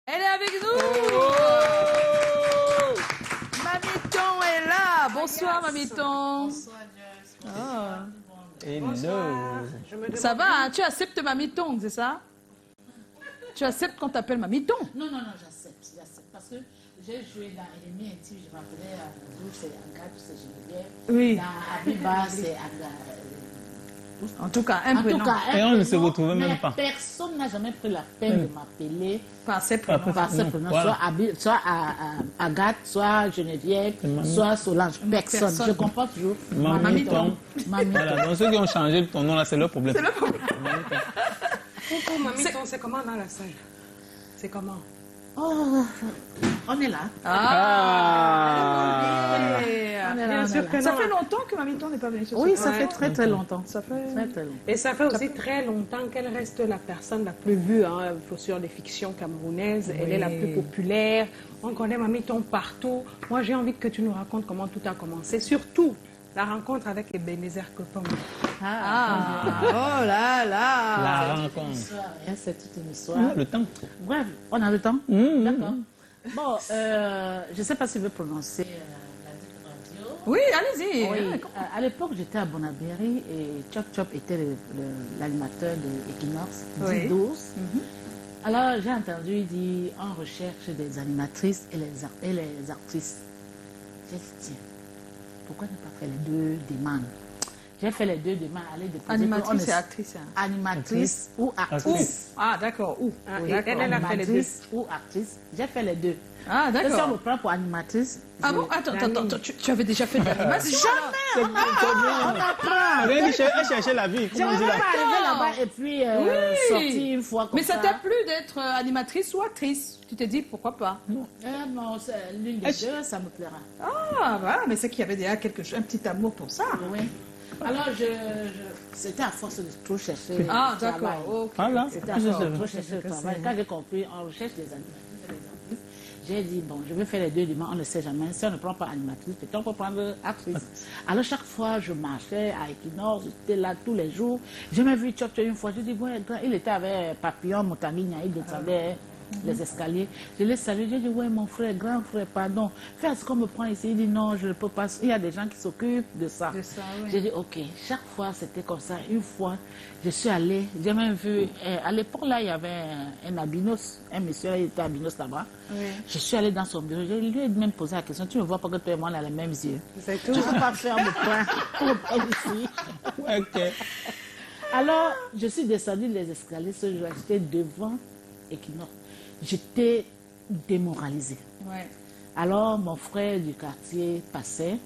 Elle est avec nous. Oh! Mamiton est là. Bonsoir, Mamiton. Bonsoir, Joyce. Hello. Ça va, hein? Tu acceptes Mamiton, c'est ça? Tu acceptes qu'on t'appelle Mamiton? Non, j'accepte. Parce que j'ai joué dans Ennemi Intime, je m'appelais Abdou, c'est Agathe, c'est Geneviève. Oui. Dans Abiba, c'est Agathe. En tout cas, un prénom. Et on ne se retrouvait même pas. Personne n'a jamais pris la peine de m'appeler Par ses prénoms. par ce prénom. Voilà. Soit Agathe, soit Geneviève, soit Solange. Personne. Je comprends toujours. Mamiton. Mamiton. Voilà, donc ceux qui ont changé ton nom là, c'est leur problème. C'est le problème. Coucou, Mamiton, c'est comment dans la salle? C'est comment? Oh, on est là. Ah. Bien sûr que Ça non. fait longtemps que Mamiton n'est pas venue sur Oui, ce ça plateau. fait très longtemps. Ça fait... Très longtemps. Et ça fait aussi très longtemps qu'elle reste la personne la plus vue sur les fictions camerounaises. Elle est la plus populaire. On connaît Mamiton partout. Moi, j'ai envie que tu nous racontes comment tout a commencé. Surtout, la rencontre avec Ebenezer Copom. Ah, oh là là. La rencontre. C'est toute une histoire. On a le temps. Bref, on a le temps. Mmh. D'accord. Bon, je ne sais pas si je veux prononcer la dite radio. Oui, allez-y. Oui, à l'époque, j'étais à Bonabéry et Chop Chop était l'animateur de Equinox, Oui. 10-12. Alors, j'ai entendu, il dit, on recherche des animatrices et les actrices. J'ai dit, tiens, pourquoi ne pas faire les deux demandes? J'ai fait les deux demandes, aller déposer. Animatrice et actrice. Hein. Animatrice ou actrice. Actrice. Ah, d'accord. Où? Oui, Elle a fait les deux. animatrice ou actrice. J'ai fait les deux. Ah, Et si on d'accord. me prend pour animatrice, Ah bon? Attends, tu avais déjà fait de l'animation? C'est bien. on apprend. Elle cherchait la vie. Je Comment ne on dit vais là? pas arriver là-bas et puis sortir une fois comme Mais ça ça. t'a plu d'être animatrice ou actrice? Tu t'es dit pourquoi pas? Non, c'est l'une des deux, ça me plaira. Ah, voilà, mais c'est qu'il y avait déjà un petit amour pour ça. Oui. Alors, c'était à force de trop chercher Ah, le travail. d'accord. Ok. Voilà. C'était à force de trop chercher le travail. Quand j'ai compris, on recherche des animatrices et des actrices, j'ai dit, bon, je vais faire les deux demain, on ne sait jamais. Si on ne prend pas animatrice, peut-être on peut prendre actrice. Alors, chaque fois, je marchais à Equinox, j'étais là tous les jours. J'ai même vu Chop Chop une fois, je dis, ouais, il était avec Papillon, Moutangigna, il descendait les escaliers. Je l'ai salué, j'ai dit, ouais, mon frère, grand frère, pardon. Fais ce qu'on me prend ici. Il dit, non, je ne peux pas. Il y a des gens qui s'occupent de ça. De ça, oui. J'ai dit, ok. Chaque fois, c'était comme ça. Une fois, je suis allée, j'ai même vu, à l'époque, là, il y avait un albinos, un monsieur, il était albinos là-bas. Oui. Je suis allée dans son bureau, je lui ai même posé la question, tu ne vois pas que toi et moi, on a les mêmes yeux. C'est tout. Tu ne peux pas faire le point ici. Ok. Alors, je suis descendue les escaliers ce jour, j'étais devant Equinox. J'étais démoralisée. Ouais. Alors, mon frère du quartier passait.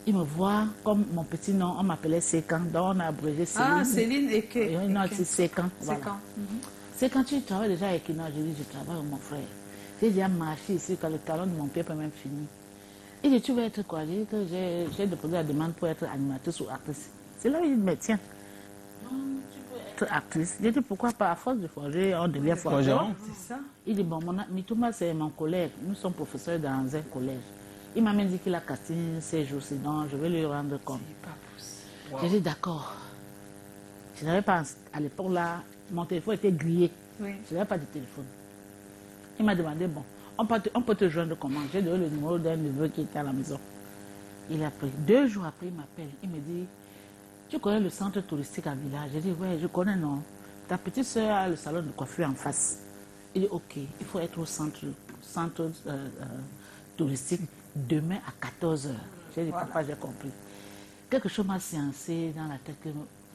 Il me voit, comme mon petit nom, on m'appelait Sécan, donc on a abrégé Céline. Ah, Céline et que. Et non, c'est Sécan. C'est Voilà. quand? C'est quand tu travailles déjà avec Equinox, je dis, je travaille avec mon frère. J'ai déjà marché ici, quand le talon de mon pied peut même finir. Il dit, tu veux être quoi? J'ai dit que j'ai déposé la demande pour être animatrice ou actrice. C'est là où il dit, mais tiens, non, tu peux être actrice. J'ai dit, pourquoi pas? À force de forger, on devient forgeron. C'est ça. Il dit, bon, Mitouma, c'est mon collègue. Nous sommes professeurs dans un collège. Il m'a même dit qu'il a cassé ces jours-ci, donc je vais lui rendre compte. Pas possible. J'ai dit, d'accord. Je n'avais pas, à l'époque là, mon téléphone était grillé. Oui. Je n'avais pas de téléphone. Il m'a demandé, bon, on peut te joindre comment? J'ai donné le numéro d'un neveu qui était à la maison. Il a pris. 2 jours après, il m'appelle. Il me dit, tu connais le centre touristique à Village? J'ai dit, ouais, je connais, non. Ta petite soeur a le salon de coiffure en face. Il dit, ok, il faut être au centre touristique demain à 14h. J'ai dit, papa, j'ai compris. Quelque chose m'a sciencé dans la tête.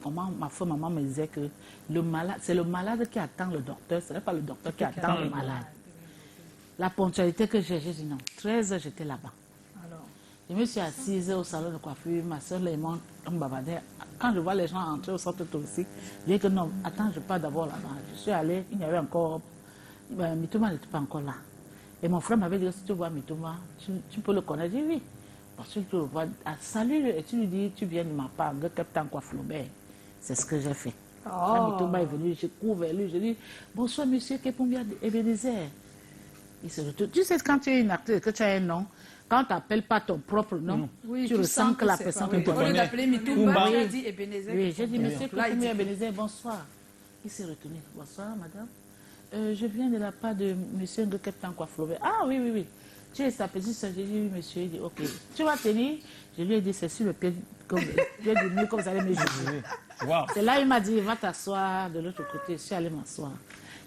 Ma femme, maman me disait que le malade, c'est le malade qui attend le docteur, ce n'est pas le docteur qui attend le malade. La ponctualité que j'ai dit non. 13h, j'étais là-bas. Alors. Je me suis assise au salon de coiffure, ma soeur et moi, on bavardait. Quand je vois les gens entrer au centre touristique, je dis que non, attends, je pars d'abord là-bas. Je suis allée, il y avait encore. Mitouma n'était pas encore là. Et mon frère m'avait dit, si tu vois Mitouma, tu peux le connaître. J'ai dit oui. Parce que tu le vois, salut, et tu lui dis, tu viens de ma part, de Captain Coifflobert. C'est ce que j'ai fait. Quand Mitouma est venu, je cours vers lui, je dis, bonsoir monsieur Kepombia Ebenezer. Il se retourne. Tu sais, quand tu es une actrice, que tu as un nom, quand tu n'appelles pas ton propre nom, Oui, tu ressens que la c'est personne pas- te Au lieu connaît. d'appeler Mitumba, Oui. tu as dit Ebenezer. Oui, j'ai dit, monsieur Là, il Kokoumi dit- Ebenezer, bonsoir. Il s'est retourné. Bonsoir, madame. je viens de la part de monsieur Ngekeptan Kwaflové. Ah oui, oui, oui. Tu es sa petite soeur. J'ai dit, oui, monsieur. Il dit, ok. Tu vas tenir? Je lui ai dit, c'est sur le pied du mur comme vous allez me juger. Wow. C'est là il m'a dit, va t'asseoir de l'autre côté. Je suis allée m'asseoir.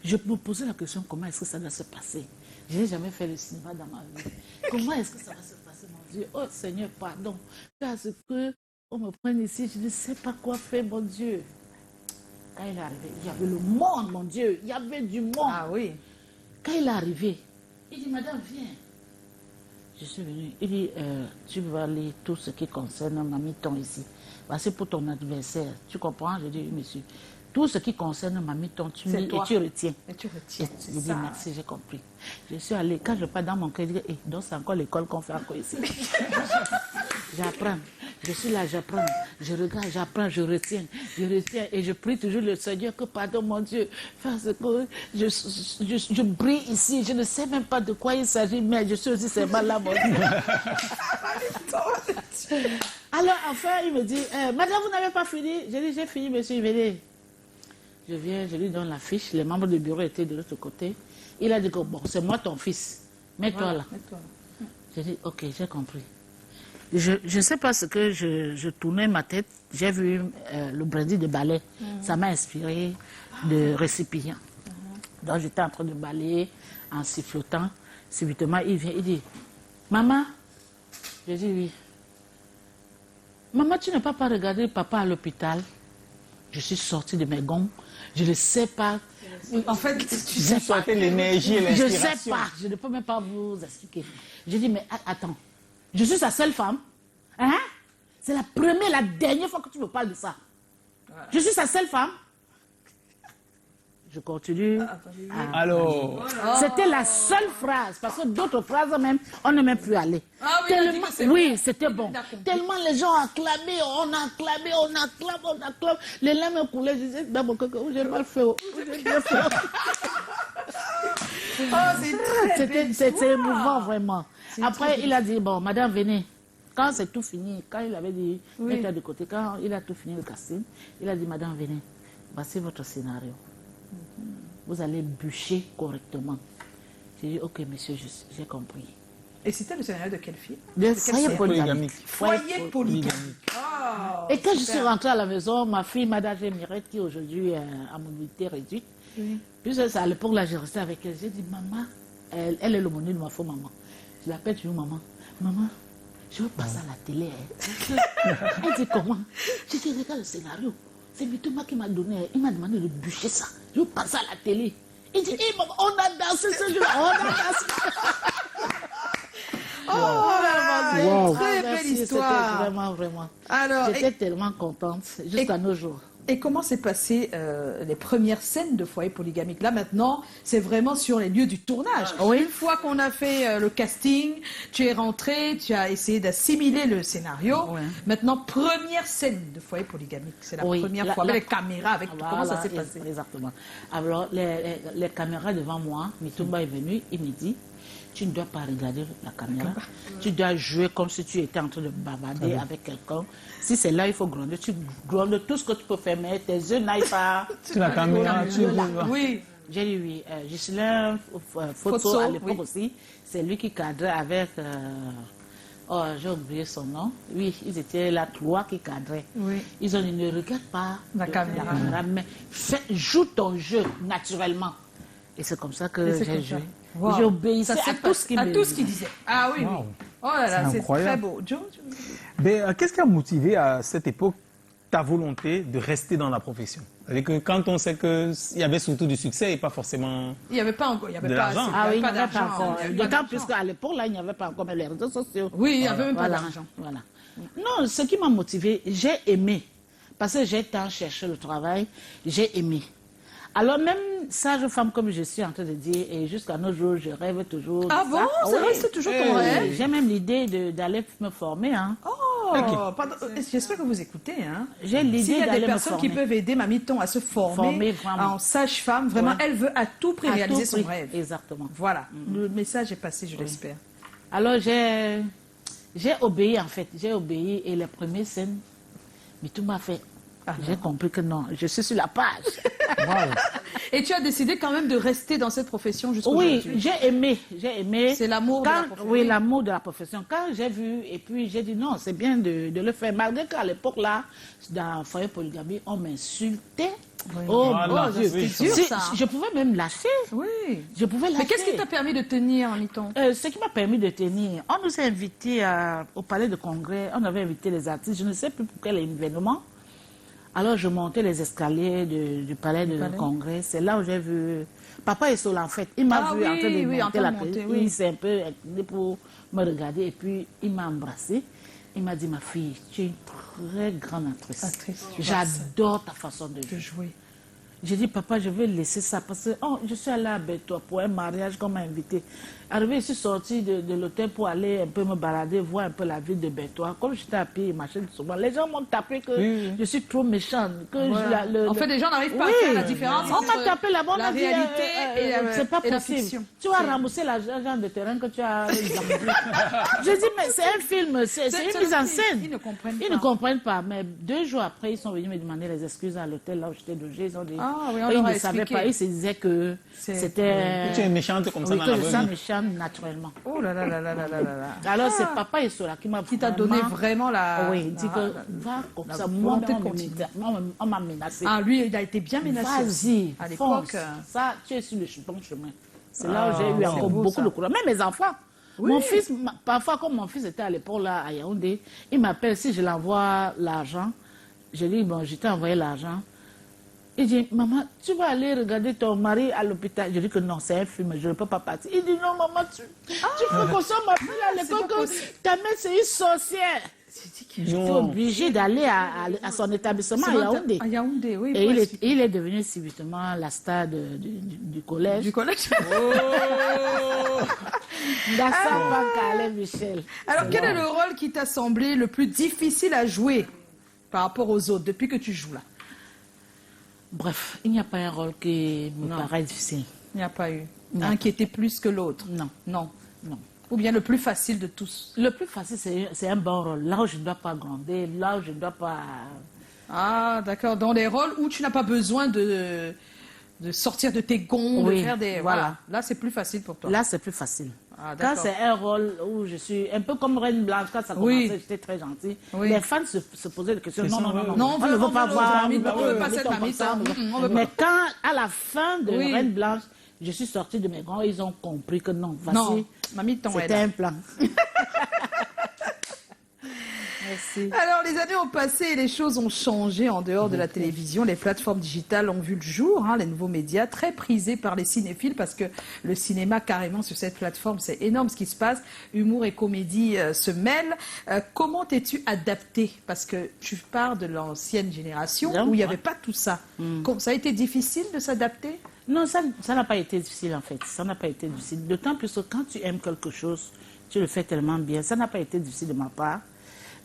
Je me posais la question, comment est-ce que ça va se passer? Je n'ai jamais fait le cinéma dans ma vie. Comment est-ce que ça va se passer, mon Dieu? Oh Seigneur, pardon. Parce que on me prenne ici, je ne sais pas quoi faire, mon Dieu. Quand il est arrivé, il y avait le monde, mon Dieu. Il y avait du monde. Ah oui. Quand il est arrivé, il dit, madame, viens. Je suis venue. Il dit, tu vas lire tout ce qui concerne Mamiton ici. Voici pour ton adversaire. Tu comprends? Je dis, oui, monsieur. Tout ce qui concerne Mamiton, tu lis et tu retiens. Et tu retiens. Je dis, merci, j'ai compris. Je suis allée, quand je pars dans mon cœur, je dis, donc c'est encore l'école qu'on fait encore ici. J'apprends. Je suis là, j'apprends. Je regarde, j'apprends, je retiens et je prie toujours le Seigneur que, pardon mon Dieu, parce que je brille ici, je ne sais même pas de quoi il s'agit, mais je suis aussi seulement là, mon Dieu. Alors, enfin, il me dit, madame, vous n'avez pas fini? J'ai dit, j'ai fini, monsieur, venez. Je viens, je lui donne la fiche, les membres du bureau étaient de l'autre côté. Il a dit que, bon, c'est moi ton fils, mets-toi Voilà, là. mets-toi là. J'ai dit, ok, j'ai compris. Je ne sais pas ce que je tournais ma tête. J'ai vu le brindis de balai. Ça m'a inspiré de récipient. Donc j'étais en train de balayer en sifflotant. Subitement, il vient, il dit, maman. J'ai dit oui. Maman, tu n'as pas regardé papa à l'hôpital? Je suis sortie de mes gonds. Je ne sais pas. En fait, Tu sentais l'énergie et Je l'inspiration. ne sais pas. Je ne peux même pas vous expliquer. J'ai dit, mais attends. Je suis sa seule femme. Hein? C'est la première, la dernière fois que tu me parles de ça. Je suis sa seule femme. Je continue. Alors, C'était la seule phrase. Parce que d'autres phrases même, on n'est même plus allé. Ah oui, il a dit que c'est oui, bon. c'était bon. D'accord. Tellement les gens acclamaient, on acclame. Les larmes coulaient. Je disais, dans mon cœur, j'ai mal fait. J'ai bien fait. Oh, c'est très C'était émouvant, vraiment. Après, il a dit, bon, madame, venez. Quand c'est tout fini, quand il avait dit, mettez de côté, quand il a tout fini le casting, il a dit, madame, venez. Voici votre scénario. Vous allez bûcher correctement. J'ai dit, ok, monsieur, j'ai compris. Et c'était le scénario de quel film? Le foyer polygamique. Foyer polygamique. Et quand je suis rentrée à la maison, ma fille Madame Mirette, qui aujourd'hui est à mobilité réduite, puis à l'époque, là, j'ai resté avec elle. J'ai dit, maman, elle est l'aumônier de ma faux maman. Je l'appelle toujours maman. Maman, je veux passer à la télé. Hein. Elle dit, comment? J'ai dit, regarde le scénario. C'est Mitoma qui m'a donné. Il m'a demandé de bûcher ça. Je veux passer à la télé. Il dit, hey, maman, on a dansé ce jour-là. On a dansé. Oh, très Merci, belle histoire. C'était vraiment. Alors, J'étais tellement contente jusqu'à nos jours. et comment s'est passé les premières scènes de foyer polygamique? Là, maintenant, c'est vraiment sur les lieux du tournage. Oui. Une fois qu'on a fait le casting, tu es rentré, tu as essayé d'assimiler le scénario. Oui. Maintenant, première scène de foyer polygamique. C'est la première fois. Avec les caméras, avec tout. Comment ça s'est passé? Exactement. Alors, les caméras devant moi, Mitumba est venu, il me dit, tu ne dois pas regarder la caméra. Tu dois jouer comme si tu étais en train de bavarder avec quelqu'un. Si c'est là, il faut gronder. Tu grondes tout ce que tu peux faire, mais tes yeux n'aillent pas. sur la caméra, tu vois. Oui. J'ai dit oui. Gislain Photo, à l'époque aussi, c'est lui qui cadrait avec... oh, j'ai oublié son nom. Oui, ils étaient là, trois qui cadraient. Oui. Ils ont dit, ne regarde pas La caméra. mais joue ton jeu naturellement. Et c'est comme ça que j'ai joué. Wow. J'ai obéi à tout ce qu'il à me tout ce qu'il disait. disait. Ah oui, oui. Wow. Oh là là, C'est c'est incroyable. très beau. Joe, Mais qu'est-ce qui a motivé à cette époque ta volonté de rester dans la profession? C'est-à-dire que quand on sait qu'il y avait surtout du succès et pas forcément... il n'y avait pas encore, il n'y avait De pas l'argent. assez, Ah oui, il n'y pas avait pas d'argent. encore. Il y avait pas D'autant d'argent. plus qu'à l'époque, là, il n'y avait pas encore les réseaux sociaux. Oui, il n'y avait même pas Voilà, d'argent. voilà. Non, ce qui m'a motivée, j'ai aimé. Parce que j'ai tant cherché le travail, j'ai aimé. Alors même sage femme comme je suis en train de dire, et jusqu'à nos jours, je rêve toujours de Ah ça. bon? Ça reste toujours ton Oui, rêve? j'ai même l'idée d'aller me former. Hein. Oh, pardon. J'espère que vous écoutez. Hein. J'ai S'il y l'idée a des d'aller me personnes qui former. peuvent aider Mamiton à se former Former, vraiment. en sage-femme, vraiment, Ouais. elle veut à tout prix À réaliser tout son prix. rêve. Exactement. Voilà, le message est passé, je l'espère. Alors j'ai obéi en fait, j'ai obéi et les premières scènes, mais tout m'a fait. J'ai compris que non, je suis sur la page. Et tu as décidé quand même de rester dans cette profession jusqu'à Oui, aujourd'hui. j'ai aimé. C'est l'amour de la profession. Oui, l'amour de la profession. Quand j'ai vu, et puis j'ai dit non, c'est bien de le faire. Malgré qu'à l'époque, là, dans le foyer polygamie, on m'insultait. Oui. Oh, Voilà, mon Dieu. c'est dur, Si- ça. Je pouvais même lâcher. Oui. Je pouvais lâcher. Mais qu'est-ce qui t'a permis de tenir, Miton? Ce qui m'a permis de tenir, on nous a invités au palais de congrès, on avait invité les artistes, je ne sais plus pour quel événement. Alors je montais les escaliers du palais de congrès, c'est là où j'ai vu Papa et Sola en fait. Il m'a Ah vu oui, en train de oui, en monter train la de monter, télé, oui. il s'est un peu incliné pour me regarder et puis il m'a embrassé. Il m'a dit, ma fille, tu es une très grande actrice. J'adore ta façon de jouer. Jouer. J'ai dit, papa, je vais laisser ça parce que je suis allée à Bétois pour un mariage qu'on m'a invité. Arrivé, je suis sortie de l'hôtel pour aller un peu me balader, voir un peu la ville de Bétois. Comme j'étais à pied, machin, souvent, les gens m'ont tapé que je suis trop méchante. Que En fait, les gens n'arrivent pas à faire la différence On entre m'a tapé là-bas, on la m'a dit, réalité et la, c'est pas et la possible. fiction. Tu vas rembourser l'argent de terrain que tu as J'ai dit, mais c'est un film, c'est une mise en scène. Ils ne comprennent Ils pas. ne comprennent pas. Mais 2 jours après, ils sont venus me demander les excuses à l'hôtel là où j'étais logée. Ils ont dit, Ah oui, on ils leur a ne savaient expliqué. pas. Ils se disaient que c'était... Tu es méchante comme ça Oui, dans que la je vraie sois vie. méchante naturellement. Oh là là là là là là là là. Alors, c'est Papa et Sola qui Qui t'a donné vraiment la... Oui, il dit que va comme ça. Moi, volonté de continuer. on m'a menacé. Ah, lui, il a été bien menacé. Vas-y, À fonce. l'époque. Ça, tu es sur le bon chemin. C'est là où j'ai eu c'est encore beau, beaucoup ça. de courage. Même mes enfants. Mon fils, parfois, comme mon fils était à l'époque là, à Yaoundé, il m'appelle si je l'envoie l'argent. Je lui dis, bon, je t'ai envoyé l'argent. Il dit, maman, tu vas aller regarder ton mari à l'hôpital. Je dis que non, c'est un film, je ne peux pas partir. Il dit, non, maman, tu veux qu'on soit ma fille à l'école, pas que possible. ta mère, c'est une sorcière. J'étais obligée d'aller à son établissement à Yaoundé. À Yaoundé, oui. Et pour il est devenu subitement la star du collège. Du collège. Dassan Pankale Michel. Alors, quel est le rôle qui t'a semblé le plus difficile à jouer par rapport aux autres depuis que tu joues là? Bref, il n'y a pas un rôle qui me paraît difficile. Il n'y a pas eu. Non. Un qui était plus que l'autre. Non, Non. non. Ou bien le plus facile de tous. Le plus facile, c'est un bon rôle. Là où je ne dois pas gronder, là où je ne dois pas... Ah, d'accord. Dans les rôles où tu n'as pas besoin de sortir de tes gonds, de Oui, faire des... voilà. Là, c'est plus facile pour toi. Là, c'est plus facile. Ah, Quand d'accord. c'est un rôle où je suis un peu comme Reine Blanche, quand ça Oui. commençait, j'étais très gentille. Oui. Les fans se posaient des questions. Non, non, non, non. Non, on ne veut pas voir. on veut pas Miton cette comme ça, Miton. On veut Mais quand, à la fin de Oui. Reine Blanche, je suis sortie de mes grands, ils ont compris que non, Non, voici, Mamie Ton est c'était là. un plan. Merci. Alors, les années ont passé et les choses ont changé en dehors de la télévision. Les plateformes digitales ont vu le jour, hein, les nouveaux médias, très prisés par les cinéphiles parce que le cinéma, carrément, sur cette plateforme, c'est énorme ce qui se passe. Humour et comédie se mêlent. Comment t'es-tu adapté? Parce que tu pars de l'ancienne génération Bien, où il n'y ouais. avait pas tout ça. Ça a été difficile de s'adapter? Non, ça n'a pas été difficile en fait. Ça n'a pas été difficile. D'autant plus que quand tu aimes quelque chose, tu le fais tellement bien. Ça n'a pas été difficile de ma part.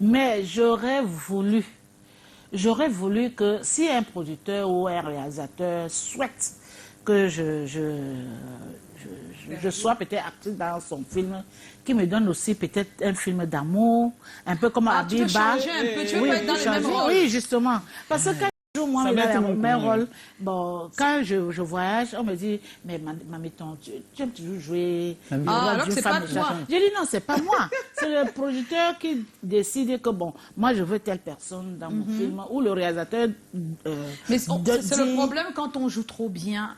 Mais j'aurais voulu que si un producteur ou un réalisateur souhaite que je sois peut-être actrice dans son film, qui me donne aussi peut-être un film d'amour, un peu comme Ah, tu veux Abiba. changer un peu, tu veux Oui, pas être dans les mêmes changer. rôles. Oui, justement. Parce que quand je joue, moi, Ça va être dans mon le même premier. rôle, bon, quand je voyage, on me dit, mais Mamiton, tu aimes toujours jouer le Ah, rôle alors d'une c'est femme pas méchante. toi. J'ai dit non, c'est pas moi. C'est le producteur qui décide que bon, moi je veux telle personne dans mon film, ou le réalisateur. Mais c'est le dit- problème quand on joue trop bien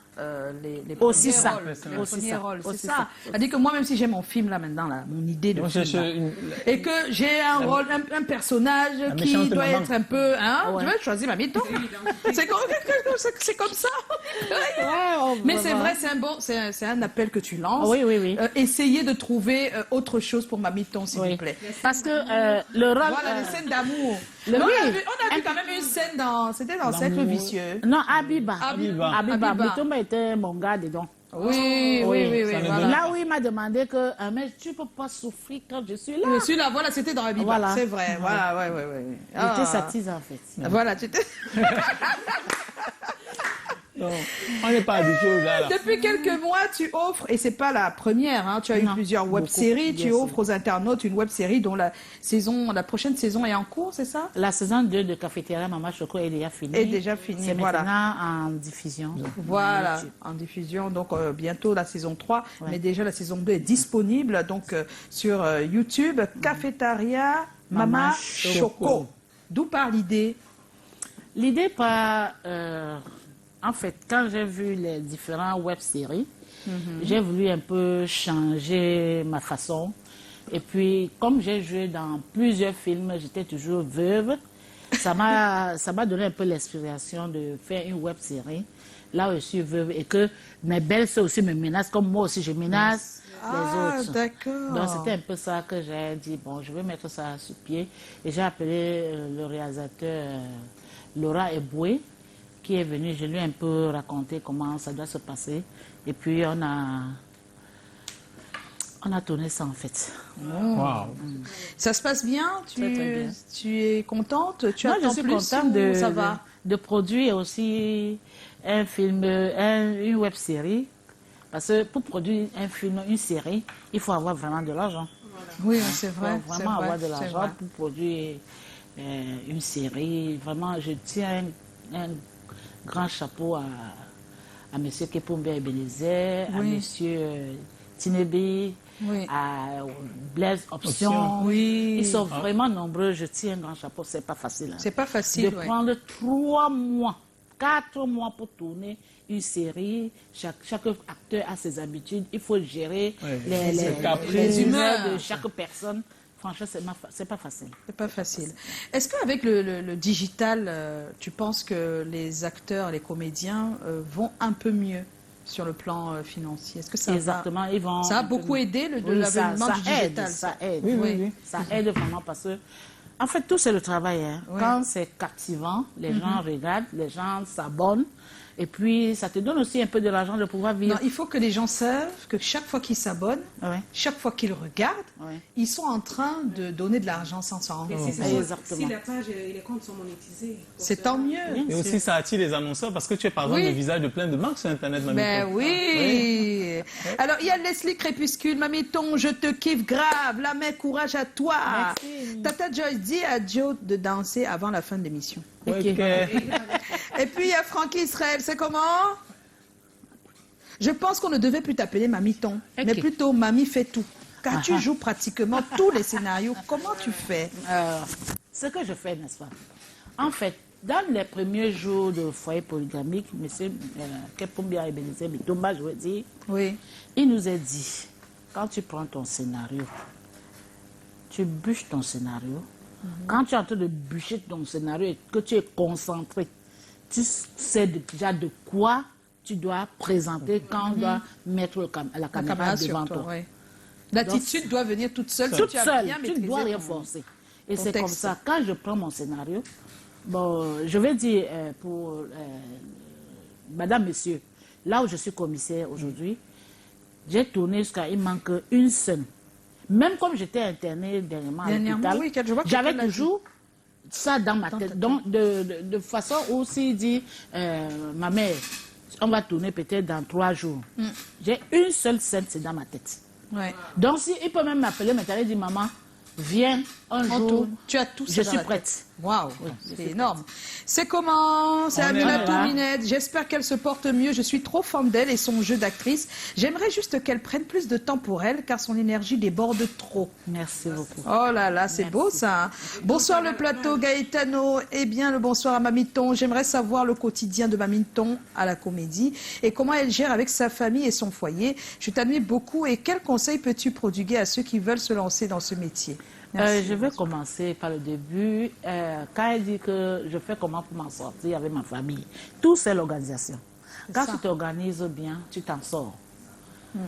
les Aussi premiers ça. rôles. Les Aussi premiers ça. rôles, c'est Aussi ça. ça. C'est-à-dire que moi, même si j'ai mon film là maintenant, là, mon idée de On film, cherche là, et que j'ai un rôle, un personnage qui méchante doit maman. être un peu, hein, Ouais. je vais choisir ma mytho. C'est comme ça. Ouais, Mais c'est vrai, c'est un appel que tu lances. Oui, oui, oui. Essayez de trouver autre chose pour ma mython, s'il Oui. vous plaît. Parce que le rôle. Voilà, les scènes d'amour. le- Mais oui. on a vu quand même une scène c'était dans Cercle Vicieux. Non, Abiba. Abiba. Abiba. Bitomba était mon gars dedans. Oui, ça me voilà. Là où il m'a demandé que, mais tu peux pas souffrir quand je suis là. Je suis là, voilà, c'était dans la Bible. Voilà. C'est vrai, voilà, ouais. J'étais satisfaite en fait. Voilà, tu t'es... Non, on n'est pas habitué aux gars là. Depuis quelques mois, tu offres, et c'est pas la première, hein, tu as eu Non, plusieurs beaucoup, web-séries, tu bien sûr. offres aux internautes une web-série dont la prochaine saison est en cours, c'est ça? La saison 2 de Cafétéria Maman Choco est déjà finie. Est déjà finie, C'est voilà. maintenant en diffusion. Voilà, YouTube. en diffusion, donc bientôt la saison 3, Ouais. mais déjà la saison 2 est disponible donc sur YouTube, Cafétéria Mama Mama Choco. Choco. D'où part l'idée? L'idée en fait, quand j'ai vu les différentes web-séries, j'ai voulu un peu changer ma façon. Et puis, comme j'ai joué dans plusieurs films, j'étais toujours veuve. Ça m'a donné un peu l'inspiration de faire une web-série, là où je suis veuve, et que mes belles-sœurs aussi me menacent, comme moi aussi je menace les autres. D'accord. Donc, c'était un peu ça que j'ai dit, bon, je vais mettre ça sur pied. Et j'ai appelé le réalisateur Laura Eboué, qui est venu, je lui ai un peu raconté comment ça doit se passer. Et puis, on a tourné ça, en fait. Waouh. Ça se passe bien? Très, très bien. Tu es contente? Tu Moi, je attends suis plus contente ou ça va? de produire aussi un film, une web-série. Parce que pour produire un film, une série, il faut avoir vraiment de l'argent. Oui, c'est Il vrai. faut c'est vraiment vrai, avoir de c'est l'argent vrai. pour produire une série. Vraiment, je tiens un grand chapeau à M. Kepombe Ebenezer, à Oui. M. Tinebi, Oui. à Blaise Option. Oui. Ils sont vraiment nombreux. Je tiens un grand chapeau. C'est pas facile. Hein. C'est pas facile, De ouais. prendre 3 mois, 4 mois pour tourner une série. Chaque acteur a ses habitudes. Il faut gérer Ouais, les caprices. les humeurs humeurs. de chaque personne. Franchement, c'est pas facile. C'est pas facile. Est-ce qu'avec le digital, tu penses que les acteurs, les comédiens vont un peu mieux sur le plan financier? Est-ce que ça Exactement. Ils vont ça a beaucoup aidé Oui, l'avènement du aide, digital? ça aide. Oui, oui, oui. Ça aide vraiment parce que, en fait, tout c'est le travail. Hein. Oui. Quand c'est captivant, les gens regardent, les gens s'abonnent. Et puis, ça te donne aussi un peu de l'argent de pouvoir vivre. Non, il faut que les gens savent que chaque fois qu'ils s'abonnent, Ouais. chaque fois qu'ils regardent, Ouais. ils sont en train de donner de l'argent sans s'en rendre Et compte. si, c'est- Exactement. si la page et les comptes sont monétisés. C'est tant mieux. Bien Et sûr. aussi, ça attire les annonceurs parce que tu es par exemple Oui. le visage de plein de marques sur Internet, Mamie. Ben oui. Alors, il y a Leslie Crépuscule. Mamiton, je te kiffe grave. La main, courage à toi. Merci. Tata Joyce, dis à Joe de danser avant la fin de l'émission. Ok. Et puis, il y a Francky Israël. C'est comment? Je pense qu'on ne devait plus t'appeler Mamiton, mais plutôt Mamie fait tout. Car tu joues pratiquement tous les scénarios. Comment tu fais? Ce que je fais, n'est-ce pas? En fait, dans les premiers jours de foyer polygamique, M. Kepombia Ebenezer Mitomba, je veux dire, Oui. il nous a dit, quand tu prends ton scénario, tu bûches ton scénario. Quand tu es en train de bûcher ton scénario et que tu es concentré, tu sais déjà de quoi tu dois présenter quand on doit mettre la caméra devant toi. oui. L'attitude doit venir toute seule. si Toute tu as seule, bien tu ne maîtrisé dois rien ton- forcer. Et ton c'est comme texte. ça, quand je prends mon scénario, bon, je vais dire pour Madame, Monsieur, là où je suis commissaire aujourd'hui, j'ai tourné jusqu'à il manque une seule. Même comme j'étais internée dernièrement à Dernièrement, l'hôpital, oui, je vois que j'avais tu l'as toujours ça dans ma tête. Donc, de façon aussi dit, ma mère, on va tourner peut-être dans 3 jours. J'ai une seule scène, c'est dans ma tête. Ouais. Donc, si, il peut même m'appeler maintenant et dire, maman, viens un En jour, tout, tu as tout ça je dans suis la prête. tête. Waouh, je c'est suis énorme. C'est comment? C'est On est Aminatou là. Minette. J'espère qu'elle se porte mieux. Je suis trop fan d'elle et son jeu d'actrice. J'aimerais juste qu'elle prenne plus de temps pour elle, car son énergie déborde trop. Merci beaucoup. Oh là là, c'est beau ça. Bonsoir le plateau Gaetano. Eh bien, le bonsoir à Mamiton. J'aimerais savoir le quotidien de Mamiton à la comédie et comment elle gère avec sa famille et son foyer. Je t'admire beaucoup et quels conseils peux-tu prodiguer à ceux qui veulent se lancer dans ce métier? Merci. Je vais commencer par le début. Quand elle dit que je fais comment pour m'en sortir avec ma famille, tout c'est l'organisation. Quand ça. tu t'organises bien, tu t'en sors.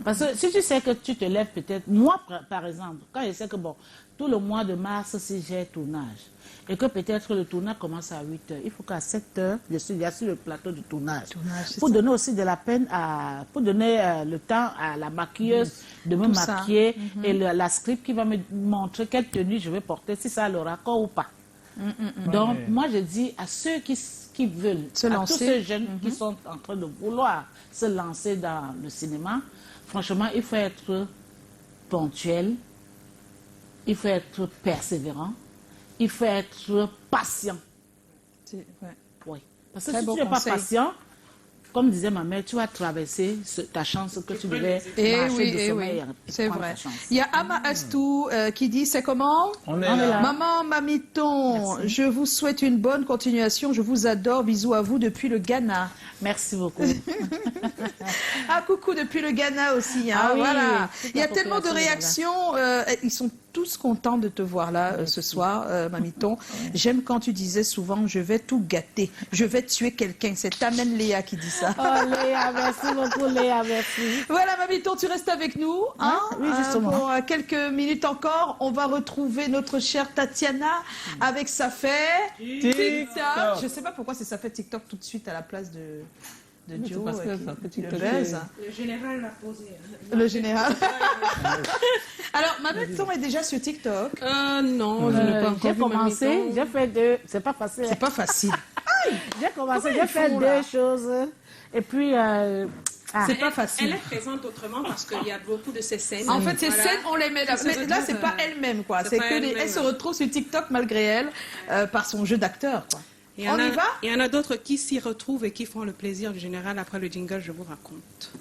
Parce que si tu sais que tu te lèves peut-être, moi par exemple, quand je sais que bon, tout le mois de mars, si j'ai tournage, et que peut-être le tournage commence à 8 heures, il faut qu'à 7 heures, je suis déjà sur le plateau du tournage. c'est Pour ça. donner aussi de la peine pour donner le temps à la maquilleuse de me Tout ça. maquiller et la script qui va me montrer quelle tenue je vais porter, si ça a le raccord ou pas. Donc, moi, je dis à ceux qui veulent, Se à lancer. tous ces jeunes qui sont en train de vouloir se lancer dans le cinéma, franchement, il faut être ponctuel, il faut être persévérant, il faut être patient. Ouais. Oui. Parce que Très si bon tu n'es pas conseil. patient, comme disait ma mère, tu vas traverser ta chance que tu devais marcher de sommeil. C'est vrai. Il y a Ama Astou qui dit, c'est comment? On est On est là. là. Maman, Mamiton, je vous souhaite une bonne continuation. Je vous adore. Bisous à vous depuis le Ghana. Merci beaucoup. Ah, coucou depuis le Ghana aussi. Hein, Ah oui, voilà. toute Il y a la tellement de population du réactions. Ils sont tous contents de te voir là ce soir, Mamiton. J'aime quand tu disais souvent, je vais tout gâter. Je vais tuer quelqu'un. C'est Tamen Léa qui dit ça. Oh Léa, merci beaucoup Léa, merci. Voilà, Mamiton, tu restes avec nous. Hein, Oui, justement. pour quelques minutes encore, on va retrouver notre chère Tatiana avec sa fête TikTok. Je ne sais pas pourquoi c'est sa fête TikTok tout de suite à la place de Joe. parce que ça fait le TikTok. buzz. Le général l'a posé. Le général. Alors, Mamiton est déjà sur TikTok. Non, je n'ai pas encore J'ai vu commencé, Mamiton. j'ai fait deux, c'est pas facile. C'est pas facile. J'ai commencé, Comment j'ai ils fait font, deux là choses. Et puis, C'est pas Elle facile. est présente autrement parce qu'il y a beaucoup de ces scènes. En fait, ces Voilà. scènes, on les met là. Ça Mais veut là, dire, c'est pas elle-même, quoi. c'est C'est pas que elle-même. elle se retrouve sur TikTok malgré elle par son jeu d'acteur, quoi. Il y en On a- y va? Il y en a d'autres qui s'y retrouvent et qui font le plaisir du général après le jingle, je vous raconte.